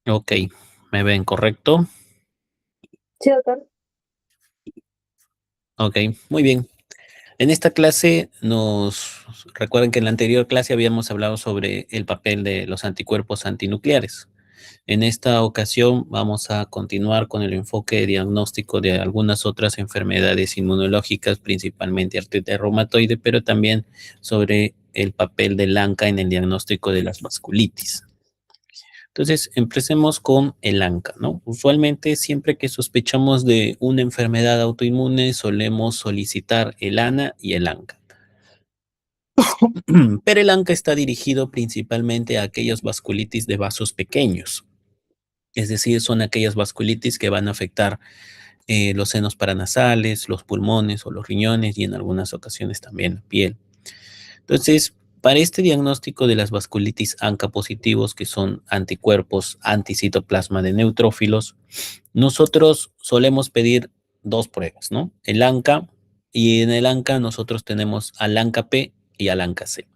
Ok, ¿me ven correcto? Sí, doctor. Ok, muy bien. En esta clase recuerden que en la anterior clase habíamos hablado sobre el papel de los anticuerpos antinucleares. En esta ocasión vamos a continuar con el enfoque diagnóstico de algunas otras enfermedades inmunológicas, principalmente artritis reumatoide, pero también sobre el papel del ANCA en el diagnóstico de las vasculitis. Entonces, empecemos con el ANCA, ¿no? Usualmente, siempre que sospechamos de una enfermedad autoinmune, solemos solicitar el ANA y el ANCA. Pero el ANCA está dirigido principalmente a aquellas vasculitis de vasos pequeños, es decir, son aquellas vasculitis que van a afectar los senos paranasales, los pulmones o los riñones y en algunas ocasiones también la piel. Entonces, para este diagnóstico de las vasculitis ANCA positivos, que son anticuerpos anticitoplasma de neutrófilos, nosotros solemos pedir dos pruebas, ¿no? El ANCA, y en el ANCA nosotros tenemos al ANCA-P y al ANCA-C,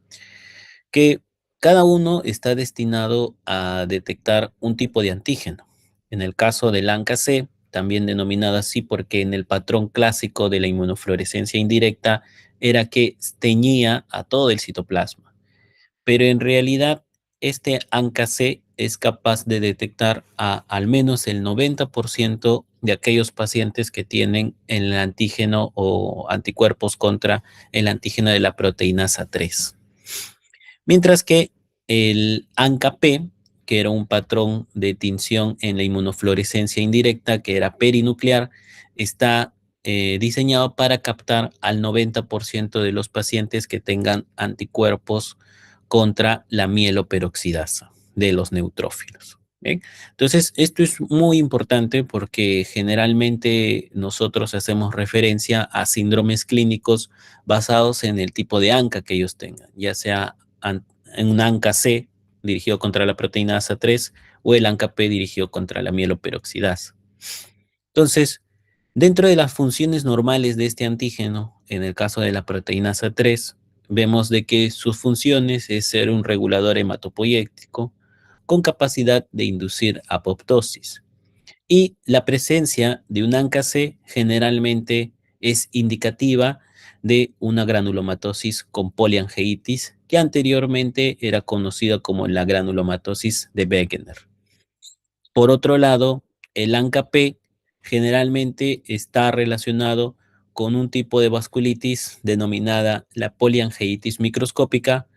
que cada uno está destinado a detectar un tipo de antígeno. En el caso del ANCA-C, también denominado así porque en el patrón clásico de la inmunofluorescencia indirecta era que teñía a todo el citoplasma, pero en realidad este ANCA-C es capaz de detectar a al menos el 90% de aquellos pacientes que tienen el antígeno o anticuerpos contra el antígeno de la proteínasa 3. Mientras que el ANCA-P, que era un patrón de tinción en la inmunofluorescencia indirecta, que era perinuclear, está diseñado para captar al 90% de los pacientes que tengan anticuerpos contra la mieloperoxidasa de los neutrófilos. ¿Bien? Entonces, esto es muy importante porque generalmente nosotros hacemos referencia a síndromes clínicos basados en el tipo de ANCA que ellos tengan, ya sea en un ANCA-C dirigido contra la proteína ASA3 o el ANCA-P dirigido contra la mieloperoxidasa. Entonces, dentro de las funciones normales de este antígeno, en el caso de la proteína ASA3, vemos de que sus funciones es ser un regulador hematopoyético con capacidad de inducir apoptosis. Y la presencia de un ANCA-C generalmente es indicativa de una granulomatosis con poliangeitis, que anteriormente era conocida como la granulomatosis de Wegener. Por otro lado, el ANCA-P generalmente está relacionado con un tipo de vasculitis denominada la poliangeitis microscópica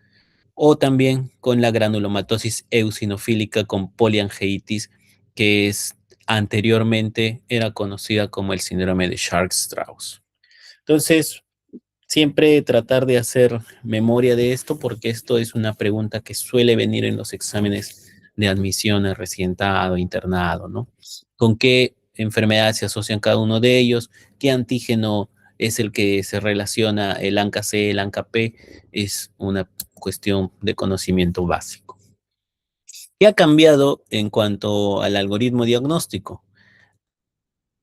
o también con la granulomatosis eosinofílica con poliangeitis, que es anteriormente era conocida como el síndrome de Sharp-Strauss. Entonces, siempre tratar de hacer memoria de esto porque esto es una pregunta que suele venir en los exámenes de admisión a recientado, internado, ¿no? ¿Con qué enfermedades se asocian cada uno de ellos? ¿Qué antígeno es el que se relaciona el ANCA-C, el ANCA-P? Es una cuestión de conocimiento básico. ¿Qué ha cambiado en cuanto al algoritmo diagnóstico?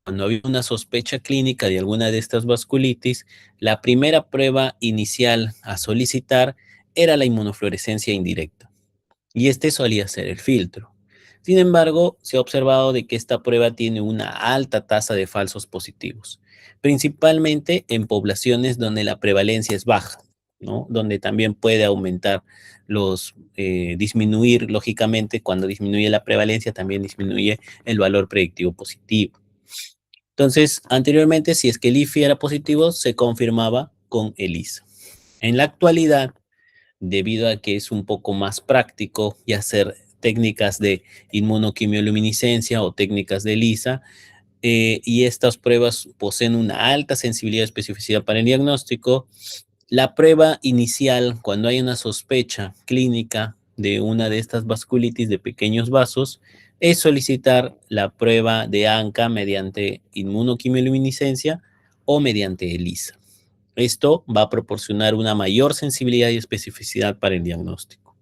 Cuando había una sospecha clínica de alguna de estas vasculitis, la primera prueba inicial a solicitar era la inmunofluorescencia indirecta, y este solía ser el filtro. Sin embargo, se ha observado de que esta prueba tiene una alta tasa de falsos positivos, principalmente en poblaciones donde la prevalencia es baja, ¿no? Donde también puede aumentar disminuir, lógicamente, cuando disminuye la prevalencia, también disminuye el valor predictivo positivo. Entonces, anteriormente, si es que el IFI era positivo, se confirmaba con ELISA. En la actualidad, debido a que es un poco más práctico y hacer técnicas de inmunoquimioluminiscencia o técnicas de ELISA, y estas pruebas poseen una alta sensibilidad y especificidad para el diagnóstico, la prueba inicial, cuando hay una sospecha clínica de una de estas vasculitis de pequeños vasos, es solicitar la prueba de ANCA mediante inmunoquimioluminiscencia o mediante ELISA. Esto va a proporcionar una mayor sensibilidad y especificidad para el diagnóstico.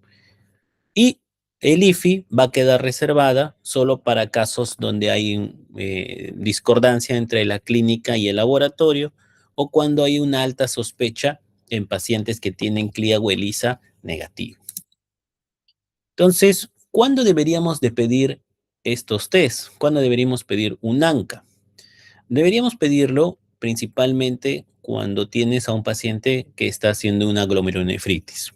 Y el IFI va a quedar reservada solo para casos donde hay discordancia entre la clínica y el laboratorio o cuando hay una alta sospecha en pacientes que tienen CLIA o ELISA negativo. Entonces, ¿cuándo deberíamos de pedir estos test? ¿Cuándo deberíamos pedir un ANCA? Deberíamos pedirlo principalmente cuando tienes a un paciente que está haciendo una glomerulonefritis,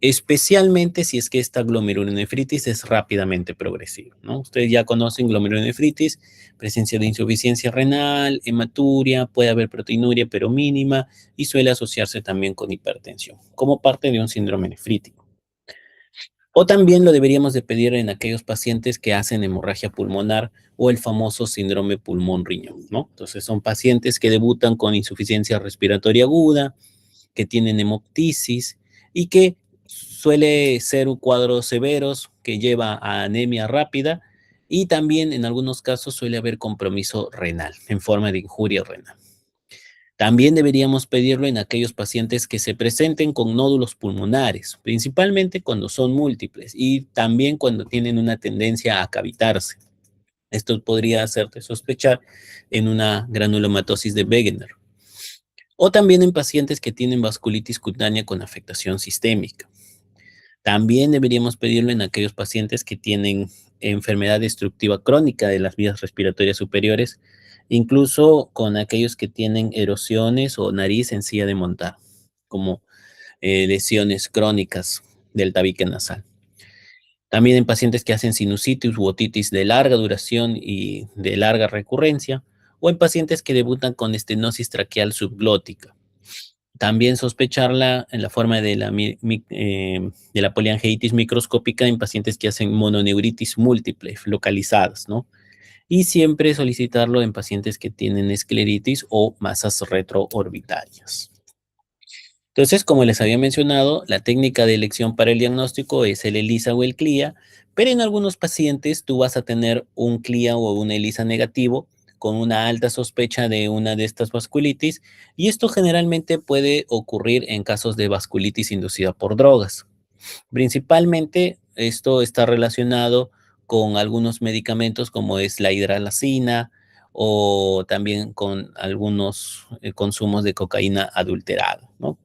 especialmente si es que esta glomerulonefritis es rápidamente progresiva, ¿no? Ustedes ya conocen glomerulonefritis, presencia de insuficiencia renal, hematuria, puede haber proteinuria pero mínima y suele asociarse también con hipertensión, como parte de un síndrome nefrítico. O también lo deberíamos de pedir en aquellos pacientes que hacen hemorragia pulmonar o el famoso síndrome pulmón-riñón, ¿no? Entonces son pacientes que debutan con insuficiencia respiratoria aguda, que tienen hemoptisis y que suele ser un cuadro severos que lleva a anemia rápida y también en algunos casos suele haber compromiso renal en forma de injuria renal. También deberíamos pedirlo en aquellos pacientes que se presenten con nódulos pulmonares, principalmente cuando son múltiples y también cuando tienen una tendencia a cavitarse. Esto podría hacerte sospechar en una granulomatosis de Wegener. O también en pacientes que tienen vasculitis cutánea con afectación sistémica. También deberíamos pedirlo en aquellos pacientes que tienen enfermedad destructiva crónica de las vías respiratorias superiores, incluso con aquellos que tienen erosiones o nariz en silla de montar, como lesiones crónicas del tabique nasal. También en pacientes que hacen sinusitis u otitis de larga duración y de larga recurrencia, o en pacientes que debutan con estenosis traqueal subglótica. También sospecharla en la forma de la poliangiitis microscópica en pacientes que hacen mononeuritis múltiple, localizadas, ¿no? Y siempre solicitarlo en pacientes que tienen escleritis o masas retroorbitarias. Entonces, como les había mencionado, la técnica de elección para el diagnóstico es el ELISA o el CLIA, pero en algunos pacientes tú vas a tener un CLIA o un ELISA negativo con una alta sospecha de una de estas vasculitis, y esto generalmente puede ocurrir en casos de vasculitis inducida por drogas. Principalmente esto está relacionado con algunos medicamentos como es la hidralazina o también con algunos consumos de cocaína adulterada, ¿no?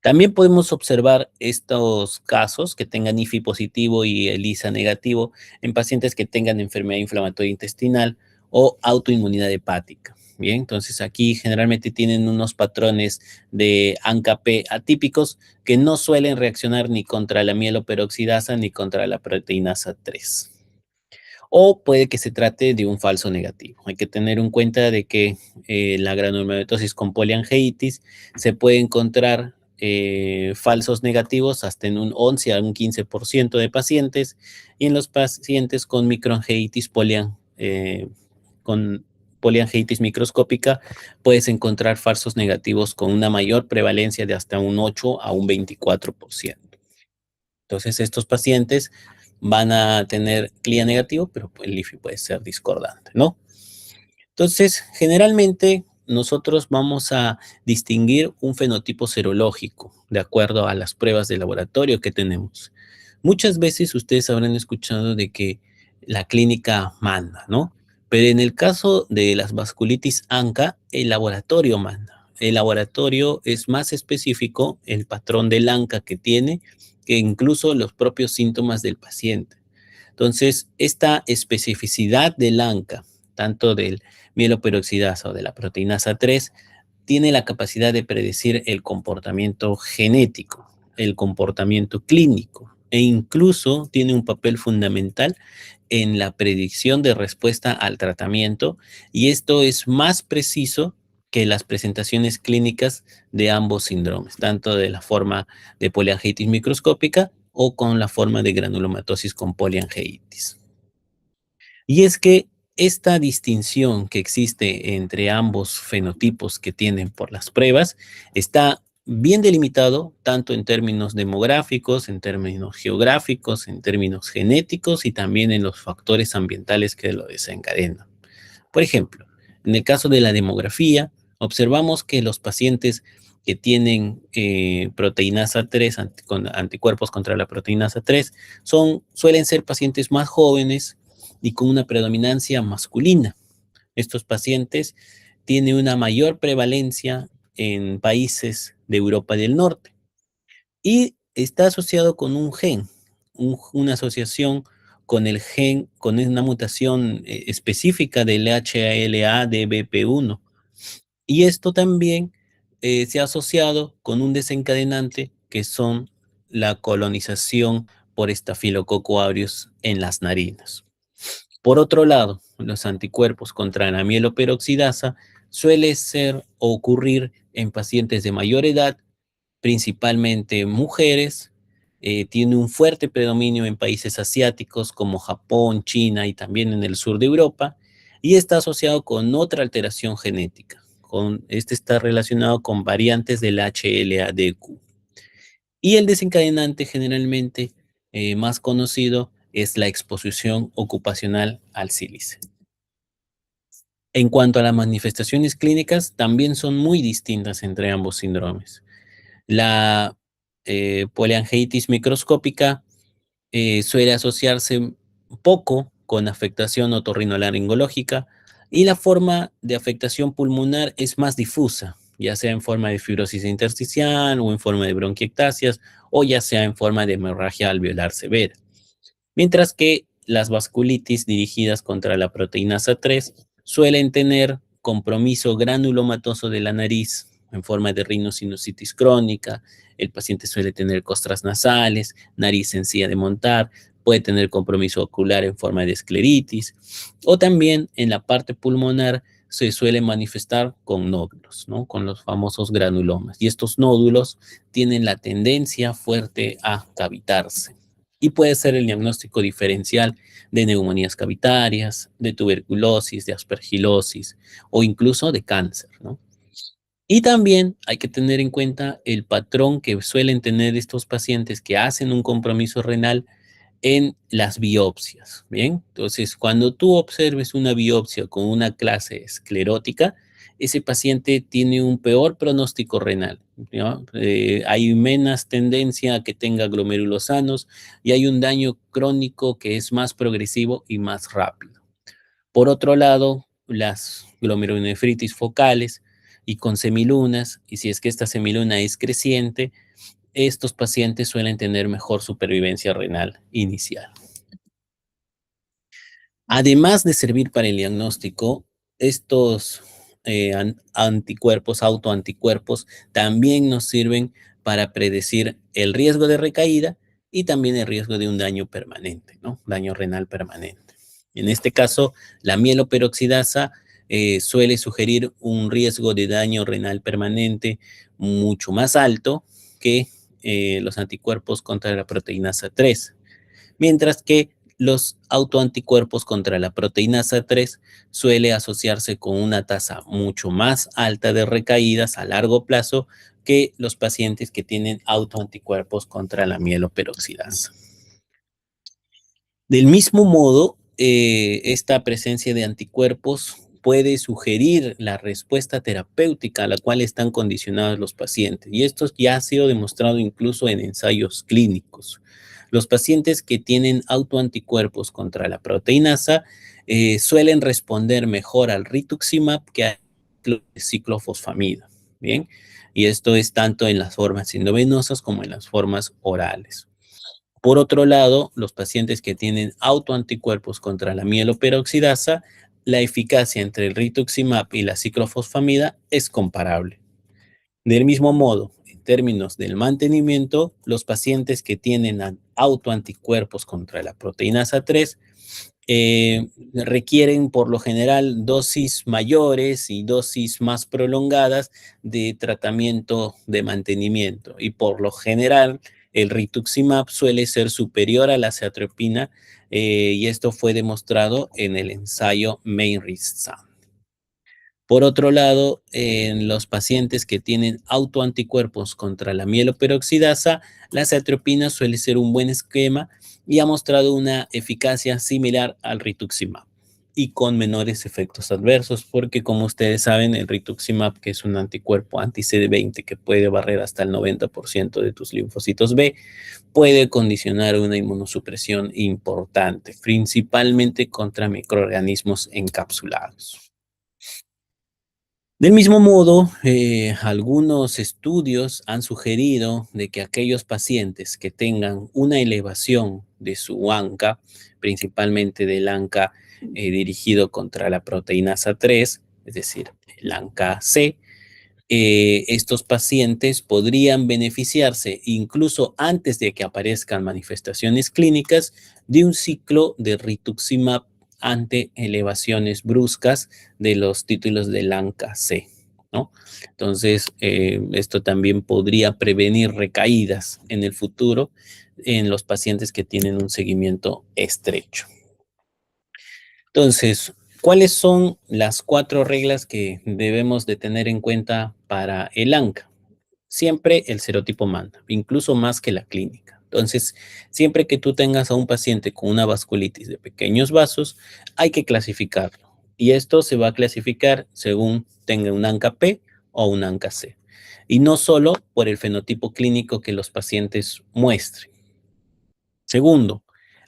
También podemos observar estos casos que tengan IFI positivo y ELISA negativo en pacientes que tengan enfermedad inflamatoria intestinal o autoinmunidad hepática. Bien, entonces aquí generalmente tienen unos patrones de ANCA-P atípicos que no suelen reaccionar ni contra la mieloperoxidasa ni contra la proteinasa 3. O puede que se trate de un falso negativo. Hay que tener en cuenta de que la granulomatosis con poliangiitis se puede encontrar falsos negativos hasta en un 11 a un 15% de pacientes, y en los pacientes con microangiitis con poliangiitis microscópica puedes encontrar falsos negativos con una mayor prevalencia de hasta un 8 a un 24%. Entonces, estos pacientes van a tener CLIA negativo, pero el IFI puede ser discordante, ¿no? Entonces, generalmente nosotros vamos a distinguir un fenotipo serológico de acuerdo a las pruebas de laboratorio que tenemos. Muchas veces ustedes habrán escuchado de que la clínica manda, ¿no? Pero en el caso de las vasculitis ANCA, el laboratorio manda. El laboratorio es más específico, el patrón del ANCA que tiene, que incluso los propios síntomas del paciente. Entonces, esta especificidad del ANCA, tanto del mieloperoxidasa o de la proteinasa 3, tiene la capacidad de predecir el comportamiento genético, el comportamiento clínico e incluso tiene un papel fundamental en la predicción de respuesta al tratamiento, y esto es más preciso que las presentaciones clínicas de ambos síndromes, tanto de la forma de poliangiitis microscópica o con la forma de granulomatosis con poliangiitis. Y es que esta distinción que existe entre ambos fenotipos que tienen por las pruebas está bien delimitado tanto en términos demográficos, en términos geográficos, en términos genéticos y también en los factores ambientales que lo desencadenan. Por ejemplo, en el caso de la demografía, observamos que los pacientes que tienen proteinasa 3, con anticuerpos contra la proteinasa 3, suelen ser pacientes más jóvenes y con una predominancia masculina. Estos pacientes tienen una mayor prevalencia en países de Europa del Norte y está asociado con un gen, una asociación con el gen, con una mutación específica del HLA-DBP1. Y esto también se ha asociado con un desencadenante que son la colonización por Staphylococcus aureus en las narinas. Por otro lado, los anticuerpos contra la mieloperoxidasa suele ser o ocurrir en pacientes de mayor edad, principalmente mujeres. Tiene un fuerte predominio en países asiáticos como Japón, China y también en el sur de Europa, y está asociado con otra alteración genética. Este está relacionado con variantes del HLA-DQ. Y el desencadenante generalmente más conocido es la exposición ocupacional al sílice. En cuanto a las manifestaciones clínicas, también son muy distintas entre ambos síndromes. La poliangiitis microscópica suele asociarse poco con afectación otorrinolaringológica y la forma de afectación pulmonar es más difusa, ya sea en forma de fibrosis intersticial o en forma de bronquiectasias o ya sea en forma de hemorragia alveolar severa. Mientras que las vasculitis dirigidas contra la proteinasa 3 suelen tener compromiso granulomatoso de la nariz en forma de rinosinusitis crónica. El paciente suele tener costras nasales, nariz sencilla de montar, puede tener compromiso ocular en forma de escleritis, o también en la parte pulmonar se suele manifestar con nódulos, ¿no? Con los famosos granulomas. Y estos nódulos tienen la tendencia fuerte a cavitarse. Y puede ser el diagnóstico diferencial de neumonías cavitarias, de tuberculosis, de aspergilosis o incluso de cáncer, ¿no? Y también hay que tener en cuenta el patrón que suelen tener estos pacientes que hacen un compromiso renal en las biopsias, ¿bien? Entonces, cuando tú observes una biopsia con una clase esclerótica, ese paciente tiene un peor pronóstico renal, ¿no? Hay menos tendencia a que tenga glomérulos sanos y hay un daño crónico que es más progresivo y más rápido. Por otro lado, las glomerulonefritis focales y con semilunas, y si es que esta semiluna es creciente, estos pacientes suelen tener mejor supervivencia renal inicial. Además de servir para el diagnóstico, estos anticuerpos, autoanticuerpos, también nos sirven para predecir el riesgo de recaída y también el riesgo de un daño permanente, ¿no? Daño renal permanente. En este caso, la mieloperoxidasa suele sugerir un riesgo de daño renal permanente mucho más alto que los anticuerpos contra la proteinasa 3, mientras que los autoanticuerpos contra la proteinasa 3 suele asociarse con una tasa mucho más alta de recaídas a largo plazo que los pacientes que tienen autoanticuerpos contra la mieloperoxidasa. Del mismo modo, esta presencia de anticuerpos puede sugerir la respuesta terapéutica a la cual están condicionados los pacientes. Y esto ya ha sido demostrado incluso en ensayos clínicos. Los pacientes que tienen autoanticuerpos contra la proteinasa suelen responder mejor al rituximab que al ciclofosfamida. Bien, y esto es tanto en las formas endovenosas como en las formas orales. Por otro lado, los pacientes que tienen autoanticuerpos contra la mieloperoxidasa, la eficacia entre el rituximab y la ciclofosfamida es comparable. Del mismo modo, en términos del mantenimiento, los pacientes que tienen autoanticuerpos contra la proteinasa 3 requieren por lo general dosis mayores y dosis más prolongadas de tratamiento de mantenimiento. Y por lo general, el rituximab suele ser superior a la azathioprina y esto fue demostrado en el ensayo Main-Risk-SAM. Por otro lado, en los pacientes que tienen autoanticuerpos contra la mieloperoxidasa, la azathioprina suele ser un buen esquema y ha mostrado una eficacia similar al rituximab y con menores efectos adversos, porque como ustedes saben, el rituximab, que es un anticuerpo anti-CD20 que puede barrer hasta el 90% de tus linfocitos B, puede condicionar una inmunosupresión importante, principalmente contra microorganismos encapsulados. Del mismo modo, algunos estudios han sugerido de que aquellos pacientes que tengan una elevación de su ANCA, principalmente del ANCA dirigido contra la proteinasa 3, es decir, el ANCA-C, estos pacientes podrían beneficiarse incluso antes de que aparezcan manifestaciones clínicas de un ciclo de rituximab ante elevaciones bruscas de los títulos del ANCA-C, ¿no? Entonces, esto también podría prevenir recaídas en el futuro en los pacientes que tienen un seguimiento estrecho. Entonces, ¿cuáles son las 4 reglas que debemos de tener en cuenta para el ANCA? Siempre el serotipo manda, incluso más que la clínica. Entonces, siempre que tú tengas a un paciente con una vasculitis de pequeños vasos, hay que clasificarlo. Y esto se va a clasificar según tenga un ANCA-P o un ANCA-C. Y no solo por el fenotipo clínico que los pacientes muestren. Segundo,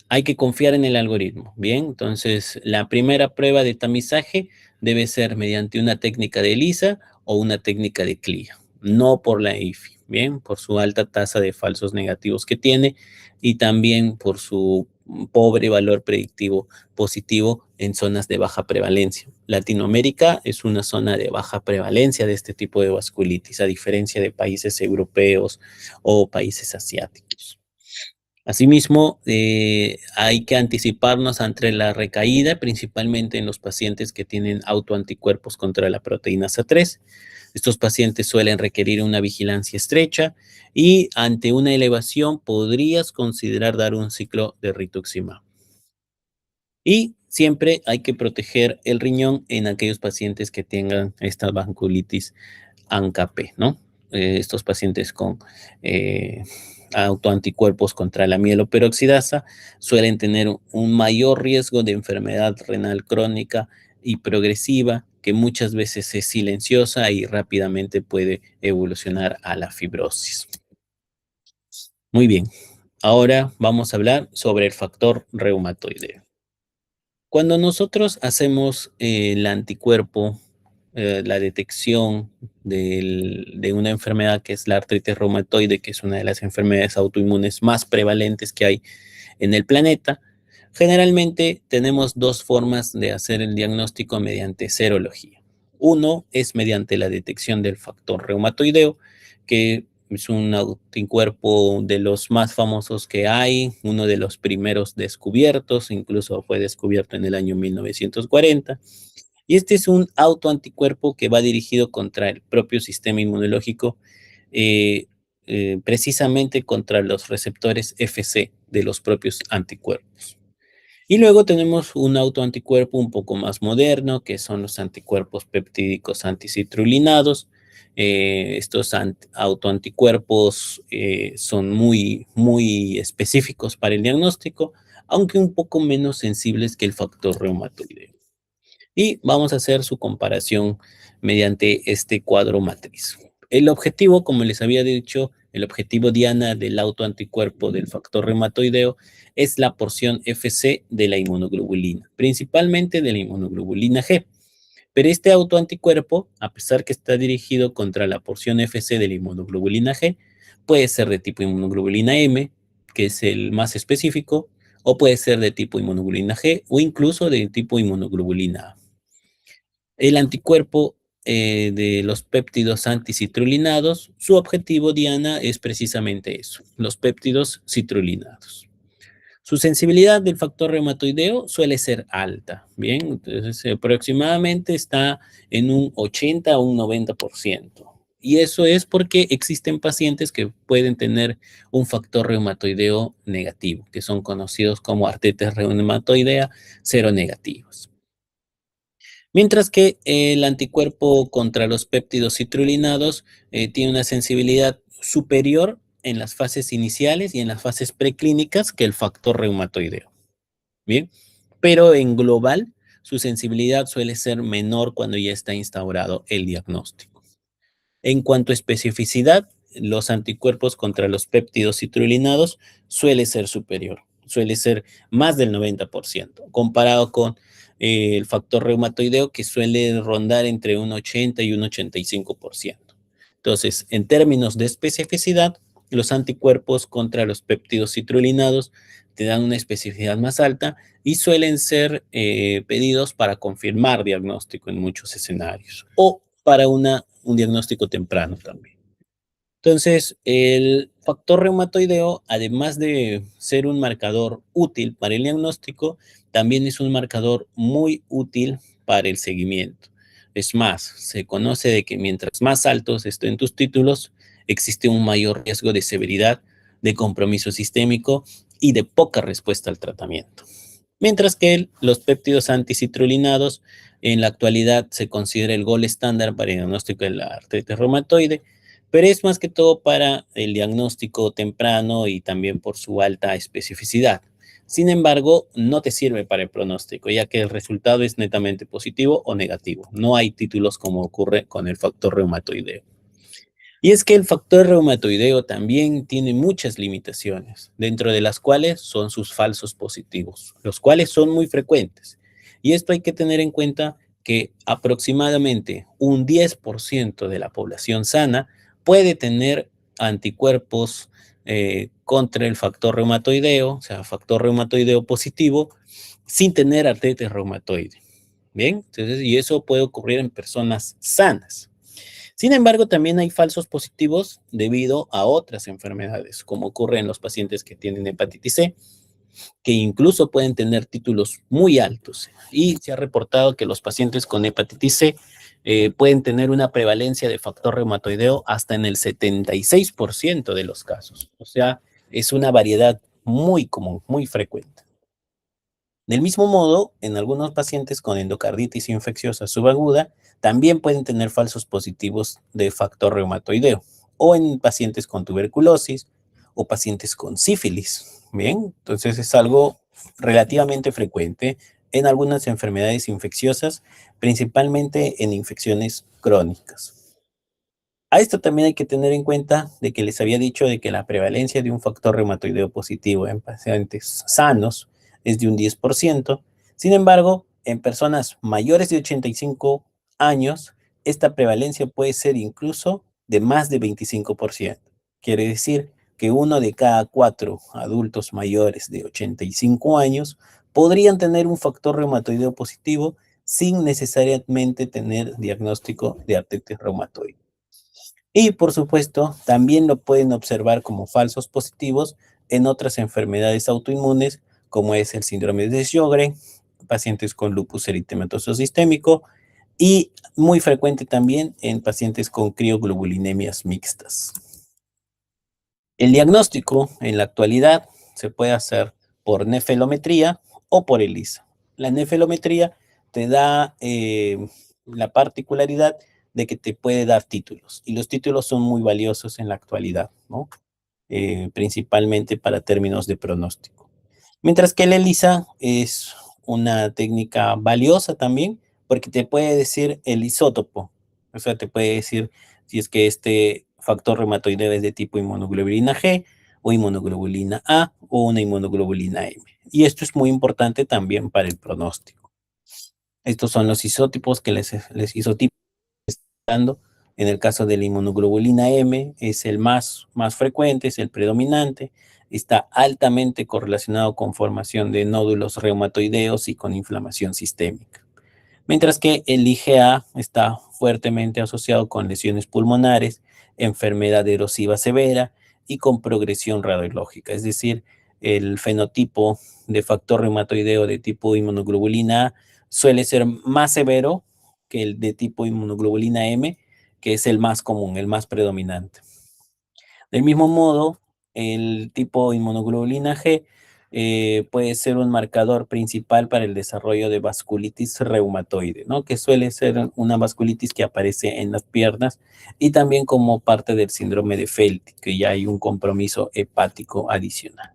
hay que confiar en el algoritmo. Bien, entonces la primera prueba de tamizaje debe ser mediante una técnica de ELISA o una técnica de CLIA, no por la EIFI, bien, por su alta tasa de falsos negativos que tiene y también por su pobre valor predictivo positivo en zonas de baja prevalencia. Latinoamérica es una zona de baja prevalencia de este tipo de vasculitis, a diferencia de países europeos o países asiáticos. Asimismo, hay que anticiparnos ante la recaída, principalmente en los pacientes que tienen autoanticuerpos contra la proteinasa 3. Estos pacientes suelen requerir una vigilancia estrecha y ante una elevación podrías considerar dar un ciclo de rituximab. Y siempre hay que proteger el riñón en aquellos pacientes que tengan esta vasculitis ANCA-P, ¿no? Estos pacientes con autoanticuerpos contra la mieloperoxidasa suelen tener un mayor riesgo de enfermedad renal crónica y progresiva que muchas veces es silenciosa y rápidamente puede evolucionar a la fibrosis. Muy bien, ahora vamos a hablar sobre el factor reumatoideo. Cuando nosotros hacemos el anticuerpo, la detección de una enfermedad que es la artritis reumatoide, que es una de las enfermedades autoinmunes más prevalentes que hay en el planeta, generalmente tenemos dos formas de hacer el diagnóstico mediante serología. Uno es mediante la detección del factor reumatoideo, que es un anticuerpo de los más famosos que hay, uno de los primeros descubiertos, incluso fue descubierto en el año 1940. Y este es un autoanticuerpo que va dirigido contra el propio sistema inmunológico, eh, precisamente contra los receptores FC de los propios anticuerpos. Y luego tenemos un autoanticuerpo un poco más moderno, que son los anticuerpos peptídicos anticitrulinados. Estos autoanticuerpos son muy específicos para el diagnóstico, aunque un poco menos sensibles que el factor reumatoideo. Y vamos a hacer su comparación mediante este cuadro matriz. El objetivo, como les había dicho, el objetivo diana del autoanticuerpo del factor reumatoideo es la porción FC de la inmunoglobulina, principalmente de la inmunoglobulina G. Pero este autoanticuerpo, a pesar que está dirigido contra la porción FC de la inmunoglobulina G, puede ser de tipo inmunoglobulina M, que es el más específico, o puede ser de tipo inmunoglobulina G o incluso de tipo inmunoglobulina A. El anticuerpo de los péptidos anticitrulinados, su objetivo, Diana, es precisamente eso, los péptidos citrulinados. Su sensibilidad del factor reumatoideo suele ser alta, ¿bien? Entonces, aproximadamente está en un 80 a un 90%. Y eso es porque existen pacientes que pueden tener un factor reumatoideo negativo, que son conocidos como artritis reumatoidea seronegativos. Mientras que el anticuerpo contra los péptidos citrulinados tiene una sensibilidad superior en las fases iniciales y en las fases preclínicas que el factor reumatoideo. Bien, pero en global su sensibilidad suele ser menor cuando ya está instaurado el diagnóstico. En cuanto a especificidad, los anticuerpos contra los péptidos citrulinados suele ser superior, suele ser más del 90%, comparado con el factor reumatoideo, que suele rondar entre un 80 y un 85%. Entonces, en términos de especificidad, los anticuerpos contra los péptidos citrulinados te dan una especificidad más alta y suelen ser pedidos para confirmar diagnóstico en muchos escenarios o para un diagnóstico temprano también. Entonces, el factor reumatoideo, además de ser un marcador útil para el diagnóstico, también es un marcador muy útil para el seguimiento. Es más, se conoce de que mientras más altos estén tus títulos, existe un mayor riesgo de severidad, de compromiso sistémico y de poca respuesta al tratamiento. Mientras que los péptidos anticitrulinados en la actualidad se considera el gol estándar para el diagnóstico de la artritis reumatoide, pero es más que todo para el diagnóstico temprano y también por su alta especificidad. Sin embargo, no te sirve para el pronóstico, ya que el resultado es netamente positivo o negativo. No hay títulos como ocurre con el factor reumatoideo. Y es que el factor reumatoideo también tiene muchas limitaciones, dentro de las cuales son sus falsos positivos, los cuales son muy frecuentes. Y esto hay que tener en cuenta que aproximadamente un 10% de la población sana puede tener anticuerpos contra el factor reumatoideo, o sea, factor reumatoideo positivo, sin tener artritis reumatoide. Bien, entonces, y eso puede ocurrir en personas sanas. Sin embargo, también hay falsos positivos debido a otras enfermedades, como ocurre en los pacientes que tienen hepatitis C, que incluso pueden tener títulos muy altos. Y se ha reportado que los pacientes con hepatitis C pueden tener una prevalencia de factor reumatoideo hasta en el 76% de los casos. O sea, es una variedad muy común, muy frecuente. Del mismo modo, en algunos pacientes con endocarditis infecciosa subaguda también pueden tener falsos positivos de factor reumatoideo, o en pacientes con tuberculosis o pacientes con sífilis. Bien, entonces es algo relativamente frecuente en algunas enfermedades infecciosas, principalmente en infecciones crónicas. A esto también hay que tener en cuenta de que les había dicho de que la prevalencia de un factor reumatoideo positivo en pacientes sanos es de un 10%. Sin embargo, en personas mayores de 85 años, esta prevalencia puede ser incluso de más de 25%. Quiere decir que uno de cada 4 adultos mayores de 85 años podrían tener un factor reumatoideo positivo sin necesariamente tener diagnóstico de artritis reumatoide. Y por supuesto, también lo pueden observar como falsos positivos en otras enfermedades autoinmunes, como es el síndrome de Sjögren, pacientes con lupus eritematoso sistémico y muy frecuente también en pacientes con crioglobulinemias mixtas. El diagnóstico en la actualidad se puede hacer por nefelometría o por ELISA. La nefelometría te da la particularidad de que te puede dar títulos, y los títulos son muy valiosos en la actualidad, ¿no? Principalmente para términos de pronóstico. Mientras que el ELISA es una técnica valiosa también, porque te puede decir el isótopo, o sea, te puede decir si es que este factor reumatoideo es de tipo inmunoglobulina G o inmunoglobulina A o una inmunoglobulina M. Y esto es muy importante también para el pronóstico. Estos son los isótipos que les isotipos dando. En el caso de la inmunoglobulina M, es el más frecuente, es el predominante, está altamente correlacionado con formación de nódulos reumatoideos y con inflamación sistémica. Mientras que el IgA está fuertemente asociado con lesiones pulmonares, enfermedad erosiva severa y con progresión radiológica, es decir, el fenotipo de factor reumatoideo de tipo inmunoglobulina A suele ser más severo que el de tipo inmunoglobulina M, que es el más común, el más predominante. Del mismo modo, el tipo inmunoglobulina G puede ser un marcador principal para el desarrollo de vasculitis reumatoide, ¿no? Que suele ser una vasculitis que aparece en las piernas y también como parte del síndrome de Felt, que ya hay un compromiso hepático adicional.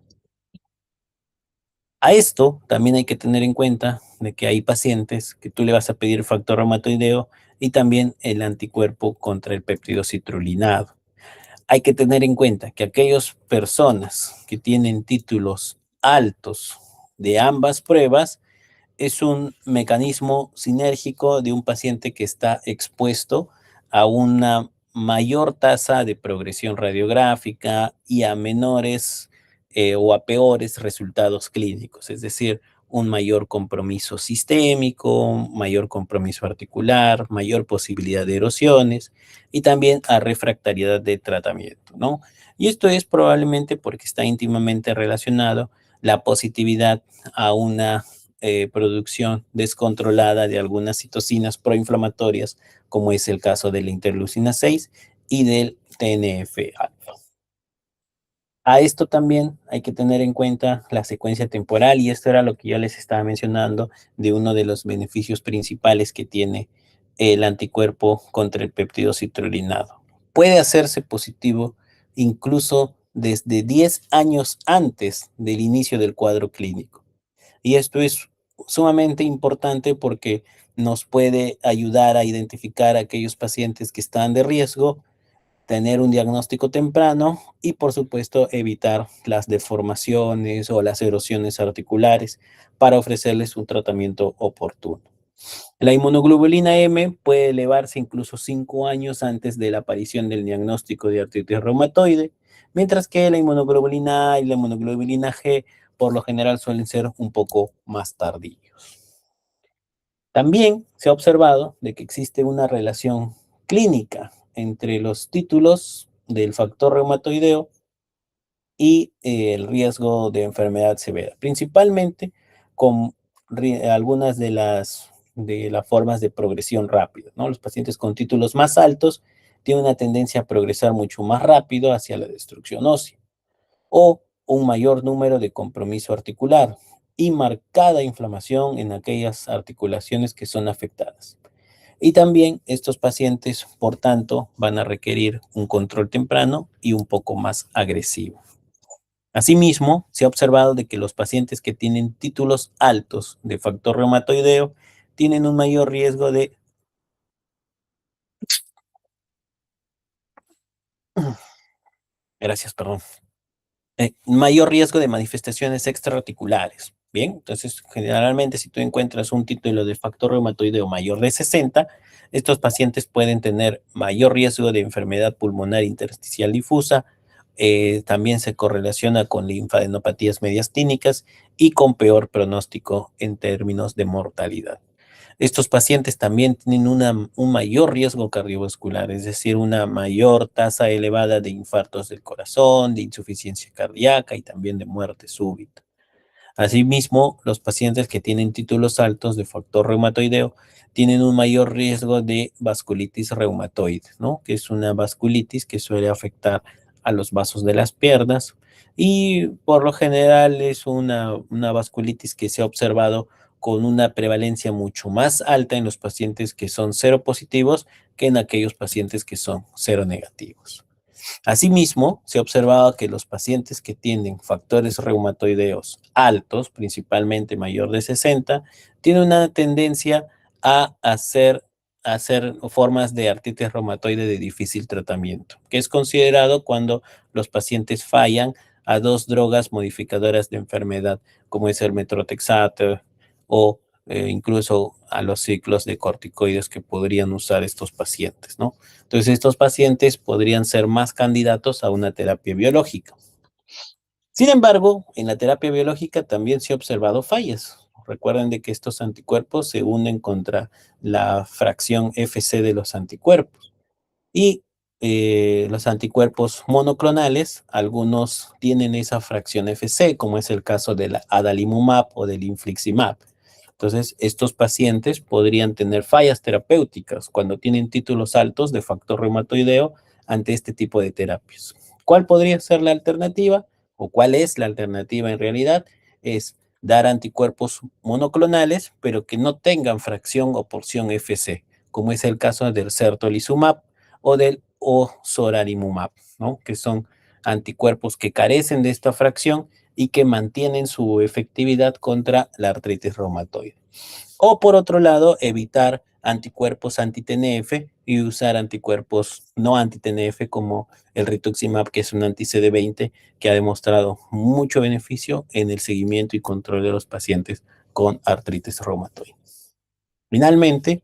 A esto también hay que tener en cuenta de que hay pacientes que tú le vas a pedir factor reumatoideo y también el anticuerpo contra el péptido citrulinado. Hay que tener en cuenta que aquellas personas que tienen títulos altos de ambas pruebas es un mecanismo sinérgico de un paciente que está expuesto a una mayor tasa de progresión radiográfica y a menores o a peores resultados clínicos, es decir, un mayor compromiso sistémico, mayor compromiso articular, mayor posibilidad de erosiones y también a refractariedad de tratamiento, ¿no? Y esto es probablemente porque está íntimamente relacionado la positividad a una producción descontrolada de algunas citocinas proinflamatorias, como es el caso de la interleucina 6 y del TNF-alfa. A esto también hay que tener en cuenta la secuencia temporal, y esto era lo que yo les estaba mencionando de uno de los beneficios principales que tiene el anticuerpo contra el péptido citrullinado. Puede hacerse positivo incluso desde 10 años antes del inicio del cuadro clínico. Y esto es sumamente importante porque nos puede ayudar a identificar a aquellos pacientes que están de riesgo, tener un diagnóstico temprano y, por supuesto, evitar las deformaciones o las erosiones articulares para ofrecerles un tratamiento oportuno. La inmunoglobulina M puede elevarse incluso 5 años antes de la aparición del diagnóstico de artritis reumatoide, mientras que la inmunoglobulina A y la inmunoglobulina G por lo general suelen ser un poco más tardíos. También se ha observado de que existe una relación clínica entre los títulos del factor reumatoideo y el riesgo de enfermedad severa, principalmente con algunas de las formas de progresión rápida, ¿no? Los pacientes con títulos más altos tienen una tendencia a progresar mucho más rápido hacia la destrucción ósea, o un mayor número de compromiso articular y marcada inflamación en aquellas articulaciones que son afectadas. Y también estos pacientes, por tanto, van a requerir un control temprano y un poco más agresivo. Asimismo, se ha observado de que los pacientes que tienen títulos altos de factor reumatoideo tienen un mayor riesgo de gracias, perdón, mayor riesgo de manifestaciones extrarticulares. Bien, entonces generalmente si tú encuentras un título de factor reumatoideo mayor de 60, estos pacientes pueden tener mayor riesgo de enfermedad pulmonar intersticial difusa, también se correlaciona con linfadenopatías mediastínicas y con peor pronóstico en términos de mortalidad. Estos pacientes también tienen un mayor riesgo cardiovascular, es decir, una mayor tasa elevada de infartos del corazón, de insuficiencia cardíaca y también de muerte súbita. Asimismo, los pacientes que tienen títulos altos de factor reumatoideo tienen un mayor riesgo de vasculitis reumatoide, ¿no? Que es una vasculitis que suele afectar a los vasos de las piernas y por lo general es una vasculitis que se ha observado con una prevalencia mucho más alta en los pacientes que son seropositivos que en aquellos pacientes que son seronegativos. Asimismo, se ha observado que los pacientes que tienen factores reumatoideos altos, principalmente mayor de 60, tienen una tendencia a hacer formas de artritis reumatoide de difícil tratamiento, que es considerado cuando los pacientes fallan a dos drogas modificadoras de enfermedad, como es el metrotexato o incluso a los ciclos de corticoides que podrían usar estos pacientes, ¿no? Entonces, estos pacientes podrían ser más candidatos a una terapia biológica. Sin embargo, en la terapia biológica también se ha observado fallas. Recuerden de que estos anticuerpos se unen contra la fracción FC de los anticuerpos. Y los anticuerpos monoclonales, algunos tienen esa fracción FC, como es el caso del adalimumab o del infliximab. Entonces, estos pacientes podrían tener fallas terapéuticas cuando tienen títulos altos de factor reumatoideo ante este tipo de terapias. ¿Cuál podría ser la alternativa? ¿O cuál es la alternativa en realidad? Es dar anticuerpos monoclonales, pero que no tengan fracción o porción FC, como es el caso del certolizumab o del ozoralizumab, ¿no? Que son anticuerpos que carecen de esta fracción y que mantienen su efectividad contra la artritis reumatoide. O por otro lado, evitar anticuerpos anti-TNF y usar anticuerpos no anti-TNF como el rituximab, que es un anti-CD20 que ha demostrado mucho beneficio en el seguimiento y control de los pacientes con artritis reumatoide. Finalmente,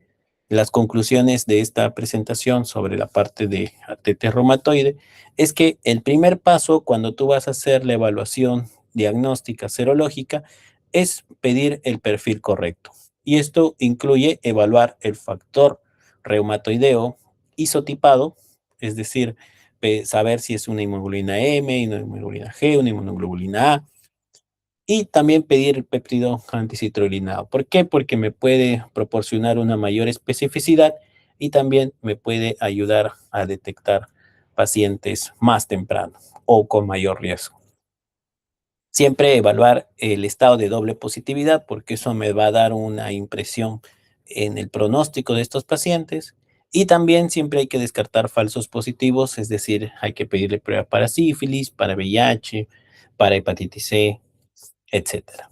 las conclusiones de esta presentación sobre la parte de artritis reumatoide es que el primer paso cuando tú vas a hacer la evaluación diagnóstica serológica es pedir el perfil correcto. Y esto incluye evaluar el factor reumatoideo isotipado, es decir, saber si es una inmunoglobulina M, una inmunoglobulina G, una inmunoglobulina A, y también pedir el péptido anticitrullinado. ¿Por qué? Porque me puede proporcionar una mayor especificidad y también me puede ayudar a detectar pacientes más temprano o con mayor riesgo. Siempre evaluar el estado de doble positividad, porque eso me va a dar una impresión en el pronóstico de estos pacientes. Y también siempre hay que descartar falsos positivos, es decir, hay que pedirle prueba para sífilis, para VIH, para hepatitis C, etcétera.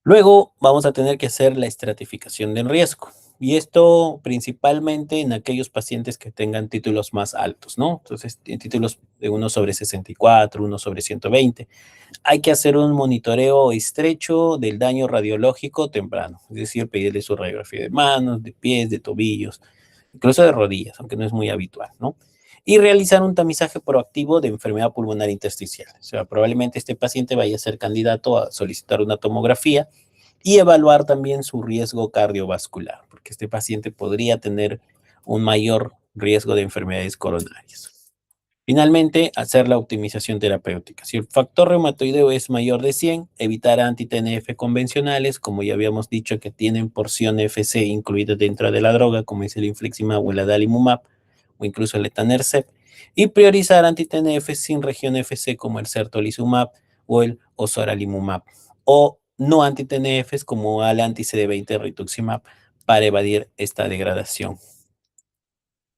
Luego vamos a tener que hacer la estratificación del riesgo. Y esto principalmente en aquellos pacientes que tengan títulos más altos, ¿no? Entonces, en títulos de 1 sobre 64, 1 sobre 120. Hay que hacer un monitoreo estrecho del daño radiológico temprano, es decir, pedirle su radiografía de manos, de pies, de tobillos, incluso de rodillas, aunque no es muy habitual, ¿no? Y realizar un tamizaje proactivo de enfermedad pulmonar intersticial. O sea, probablemente este paciente vaya a ser candidato a solicitar una tomografía y evaluar también su riesgo cardiovascular, porque este paciente podría tener un mayor riesgo de enfermedades coronarias. Finalmente, hacer la optimización terapéutica. Si el factor reumatoideo es mayor de 100, evitar anti-TNF convencionales, como ya habíamos dicho, que tienen porción FC incluida dentro de la droga, como es el infliximab o el adalimumab, o incluso el etanercept, y priorizar anti-TNF sin región FC, como el certolizumab o el ozoralizumab, o no anti-TNFs como el anti-CD20 rituximab, para evadir esta degradación.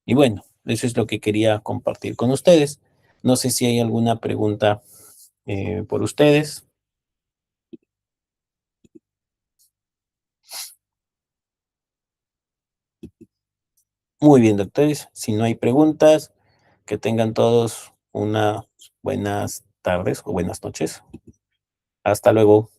Y bueno, eso es lo que quería compartir con ustedes. No sé si hay alguna pregunta por ustedes. Muy bien, doctores. Si no hay preguntas, que tengan todos unas buenas tardes o buenas noches. Hasta luego.